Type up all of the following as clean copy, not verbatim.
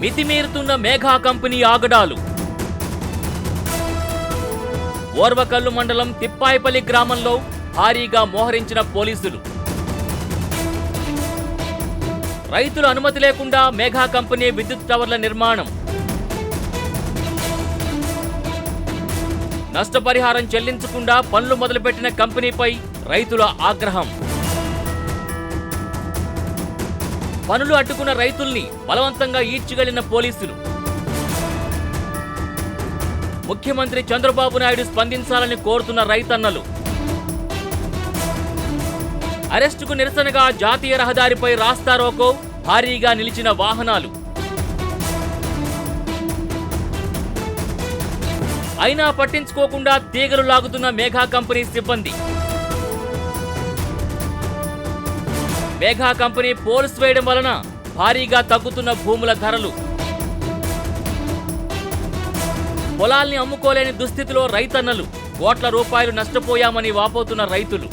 మితిమీరుతున్న Megha company ఆగడాలు. ఓర్వకల్లు మండలం తిప్పాయిపల్లి గ్రామంలో భారీగా మోహరించిన పోలీసులు. రైతుల అనుమతి లేకుండా మేఘా కంపెనీ విద్యుత్ టవర్ల నిర్మాణం. నష్టపరిహారం చెల్లించకుండా పనులు మొదలుపెట్టిన కంపెనీపై రైతుల ఆగ్రహం. పనులు అడ్డుకున్న రైతుల్ని బలవంతంగా ఈడ్చిగెళ్లిన పోలీసులు. ముఖ్యమంత్రి చంద్రబాబు నాయుడు స్పందించాలని కోరుతున్న రైతన్నలు. అరెస్టుకు నిరసనగా జాతీయ రహదారిపై రాస్తారోకో, భారీగా నిలిచిన వాహనాలు. అయినా పట్టించుకోకుండా తీగలు లాగుతున్న మేఘా కంపెనీ సిబ్బంది. మేఘా కంపెనీ పోల్స్ వేయడం వలన భారీగా తగ్గుతున్న భూముల ధరలు. పొలాల్ని అమ్ముకోలేని దుస్థితిలో రైతన్నలు. కోట్ల రూపాయలు నష్టపోయామని వాపోతున్న రైతులు.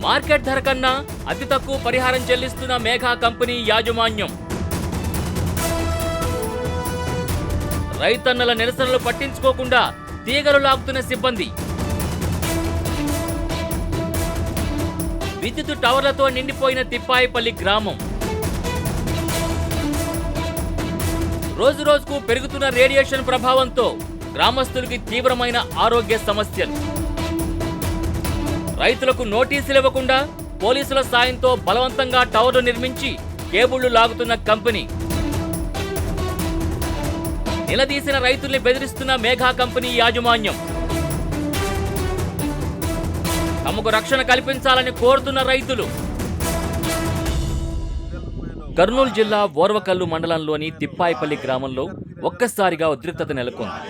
మార్కెట్ ధర కన్నా అతి తక్కువ పరిహారం చెల్లిస్తున్న మేఘా కంపెనీ యాజమాన్యం. రైతన్నల నిరసనలు పట్టించుకోకుండా తీగలు లాగుతున్న సిబ్బంది. విద్యుత్ టవర్లతో నిండిపోయిన తిప్పాయిపల్లి గ్రామం. రోజురోజుకు పెరుగుతున్న రేడియేషన్ ప్రభావంతో గ్రామస్తులకి తీవ్రమైన ఆరోగ్య సమస్యలు. రైతులకు నోటీసులు ఇవ్వకుండా పోలీసుల సాయంతో బలవంతంగా టవర్లు నిర్మించి కేబుళ్లు లాగుతున్న కంపెనీ. నిలదీసిన రైతుల్ని బెదిరిస్తున్న మేఘా కంపెనీ యాజమాన్యం. తమకు రక్షణ కల్పించాలని కోరుతున్న రైతులు. కర్నూలు జిల్లా ఓర్వకల్లు మండలంలోని తిప్పాయిపల్లి గ్రామంలో ఒక్కసారిగా ఉద్రిక్తత నెలకొంది.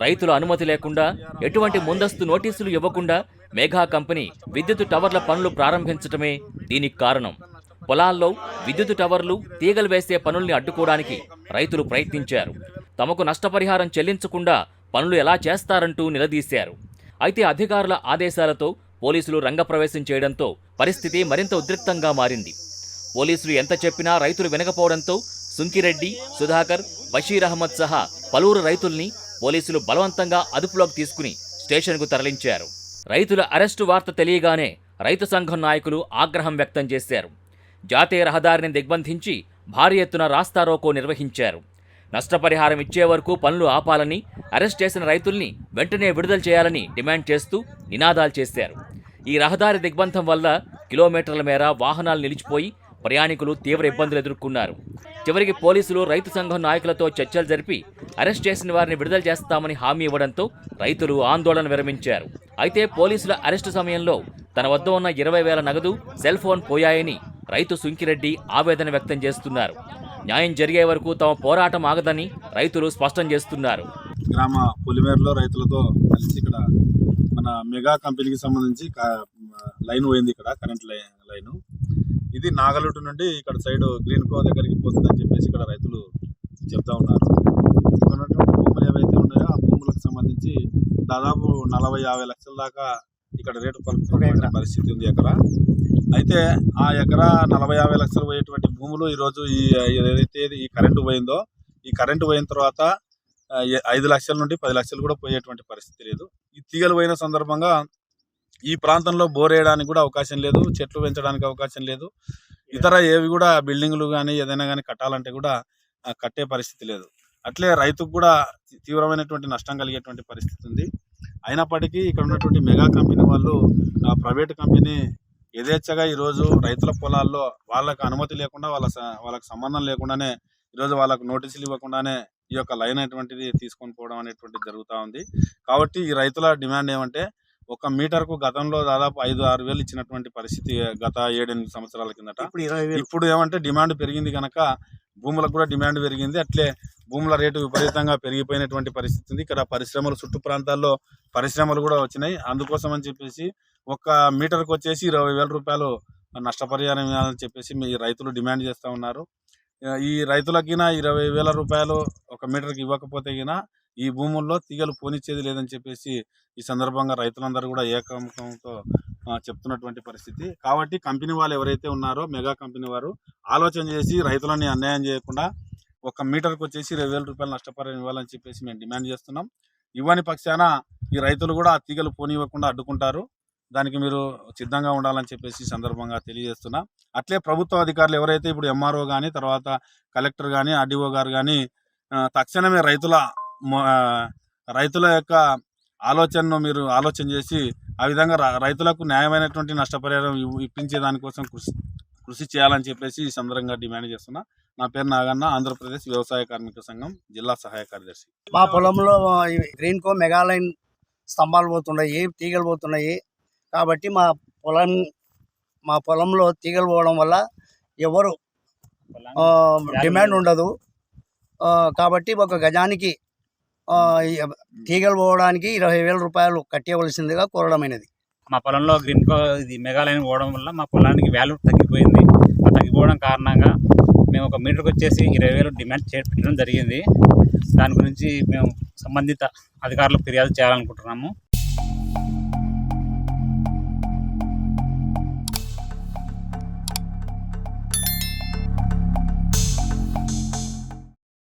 రైతుల అనుమతి లేకుండా, ఎటువంటి ముందస్తు నోటీసులు ఇవ్వకుండా మేఘా కంపెనీ విద్యుత్ టవర్ల పనులు ప్రారంభించటమే దీనికి కారణం. పొలాల్లో విద్యుత్ టవర్లు, తీగలు వేసే పనుల్ని అడ్డుకోవడానికి రైతులు ప్రయత్నించారు. తమకు నష్టపరిహారం చెల్లించకుండా పనులు ఎలా చేస్తారంటూ నిలదీశారు. అయితే అధికారుల ఆదేశాలతో పోలీసులు రంగప్రవేశం చేయడంతో పరిస్థితి మరింత ఉద్రిక్తంగా మారింది. పోలీసులు ఎంత చెప్పినా రైతులు వినకపోవడంతో సుంకిరెడ్డి, సుధాకర్, బషీర్ అహ్మద్ సహా పలువురు రైతుల్ని పోలీసులు బలవంతంగా అదుపులోకి తీసుకుని స్టేషన్కు తరలించారు. రైతుల అరెస్టు వార్త తెలియగానే రైతు సంఘం నాయకులు ఆగ్రహం వ్యక్తం చేశారు. జాతీయ రహదారిని దిగ్బంధించి భారీ ఎత్తున రాస్తారోకో నిర్వహించారు. నష్టపరిహారం ఇచ్చే వరకు పనులు ఆపాలని, అరెస్ట్ చేసిన రైతుల్ని వెంటనే విడుదల చేయాలని డిమాండ్ చేస్తూ నినాదాలు చేశారు. ఈ రహదారి దిగ్బంధం వల్ల కిలోమీటర్ల మేర వాహనాలు నిలిచిపోయి ప్రయాణికులు తీవ్ర ఇబ్బందులు ఎదుర్కొన్నారు. చివరికి పోలీసులు రైతు సంఘం నాయకులతో చర్చలు జరిపి అరెస్ట్ చేసిన వారిని విడుదల చేస్తామని హామీ ఇవ్వడంతో రైతులు ఆందోళన విరమించారు. అయితే పోలీసుల అరెస్టు సమయంలో తన వద్ద ఉన్న 20,000 నగదు, సెల్ ఫోన్ పోయాయని రైతు సుంకిరెడ్డి ఆవేదన వ్యక్తం చేస్తున్నారు. న్యాయం జరిగే వరకు తమ పోరాటం ఆగదని రైతులు స్పష్టం చేస్తున్నారు. గ్రామ పొలిమేరలో రైతులతో కలిసి ఇక్కడ మన మెగా కంపెనీకి సంబంధించి లైన్ పోయింది. ఇక్కడ కరెంట్ లైన్ ఇది నాగలుటు నుండి ఇక్కడ సైడ్ గ్రీన్ కో దగ్గరికి పోతుందని చెప్పేసి ఇక్కడ రైతులు చెప్తా ఉన్నారు. ఇక్కడ ఉన్నటువంటి భూములు ఏవైతే ఉన్నాయో ఆ భూములకు సంబంధించి దాదాపు 40-50 లక్షల దాకా ఇక్కడ రేటు పలుకుతున్న పరిస్థితి ఉంది ఎకరా. అయితే ఆ ఎకరా 40-50 లక్షలు పోయేటువంటి భూములు ఈరోజు ఏదైతే ఈ కరెంటు పోయిందో, ఈ కరెంటు పోయిన తర్వాత 5 లక్షల నుండి 10 లక్షలు కూడా పోయేటువంటి పరిస్థితి లేదు. ఈ తీగలు పోయిన సందర్భంగా ఈ ప్రాంతంలో బోర్ వేయడానికి కూడా అవకాశం లేదు, చెట్లు పెంచడానికి అవకాశం లేదు, ఇతర ఏవి కూడా బిల్డింగ్లు కానీ ఏదైనా కానీ కట్టాలంటే కూడా కట్టే పరిస్థితి లేదు. అట్లే రైతుకు కూడా తీవ్రమైనటువంటి నష్టం కలిగేటువంటి పరిస్థితి ఉంది. అయినప్పటికీ ఇక్కడ ఉన్నటువంటి మెగా కంపెనీ వాళ్ళు, ప్రైవేట్ కంపెనీ యథేచ్ఛగా ఈరోజు రైతుల పొలాల్లో వాళ్ళకు అనుమతి లేకుండా, వాళ్ళకి సంబంధం లేకుండానే ఈరోజు వాళ్ళకు నోటీసులు ఇవ్వకుండానే ఈ యొక్క లైన్ అనేటువంటిది తీసుకొని పోవడం అనేటువంటిది జరుగుతూ ఉంది. కాబట్టి ఈ రైతుల డిమాండ్ ఏమంటే, 1 మీటర్కు గతంలో దాదాపు 5-6 వేలు ఇచ్చినటువంటి పరిస్థితి గత 7-8 సంవత్సరాల కిందట. ఇప్పుడు ఏమంటే డిమాండ్ పెరిగింది కనుక భూములకు కూడా డిమాండ్ పెరిగింది. అట్లే భూముల రేటు విపరీతంగా పెరిగిపోయినటువంటి పరిస్థితి ఉంది. ఇక్కడ పరిశ్రమలు, చుట్టూ ప్రాంతాల్లో పరిశ్రమలు కూడా వచ్చినాయి. అందుకోసం అని చెప్పేసి 1 మీటర్కి వచ్చేసి 20,000 రూపాయలు నష్టపరిహారం ఇవ్వాలని చెప్పేసి మీ రైతులు డిమాండ్ చేస్తూ ఉన్నారు. ఈ రైతులకినా 20,000 రూపాయలు 1 మీటర్కి ఇవ్వకపోతే గినా ఈ భూముల్లో తీగలు పోనిచ్చేది లేదని చెప్పేసి ఈ సందర్భంగా రైతులందరూ కూడా ఏకముఖంతో చెప్తున్నటువంటి పరిస్థితి. కాబట్టి కంపెనీ వాళ్ళు ఎవరైతే ఉన్నారో మెగా కంపెనీ వారు ఆలోచన చేసి రైతులని అన్యాయం చేయకుండా 1 మీటర్కి వచ్చేసి 20,000 రూపాయలు నష్టపరిహారం ఇవ్వాలని చెప్పేసి మేము డిమాండ్ చేస్తున్నాం. ఇవ్వని పక్షాన ఈ రైతులు కూడా ఆ తీగలు పోనివ్వకుండా అడ్డుకుంటారు. దానికి మీరు సిద్ధంగా ఉండాలని చెప్పేసి ఈ సందర్భంగా తెలియజేస్తున్నా. అట్లే ప్రభుత్వ అధికారులు ఎవరైతే ఇప్పుడు ఎంఆర్ఓ కానీ, తర్వాత కలెక్టర్ కానీ, ఆర్డీఓ గారు కానీ తక్షణమే రైతుల యొక్క ఆలోచనను మీరు ఆలోచన చేసి ఆ విధంగా రైతులకు న్యాయమైనటువంటి నష్టపరిహారం ఇప్పించే దానికోసం కృషి చేయాలని చెప్పేసి ఈ సందర్భంగా డిమాండ్ చేస్తున్నా. నా పేరు నాగన్న, ఆంధ్రప్రదేశ్ వ్యవసాయ కార్మిక సంఘం జిల్లా సహాయ కార్యదర్శి. మా పొలంలో గ్రీన్కో మెగాలైన్ స్తంభాలు పోతున్నాయి, తీగలు పోతున్నాయి. కాబట్టి మా పొలంలో తీగలు పోవడం వల్ల ఎవరు డిమాండ్ ఉండదు. కాబట్టి ఒక గజానికి తీగలు పోవడానికి 20,000 రూపాయలు కట్టేయవలసిందిగా కోరడమైనది. మా పొలంలో గ్రీన్కో ఇది మెగాలైన్ పోవడం వల్ల మా పొలానికి వాల్యూ తగ్గిపోయింది. ఆ తగ్గిపోవడం కారణంగా మేము 1 మీటర్కి వచ్చేసి 20,000 డిమాండ్ పెట్టడం జరిగింది. దాని గురించి మేము సంబంధిత అధికారులకు ఫిర్యాదు చేయాలనుకుంటున్నాము.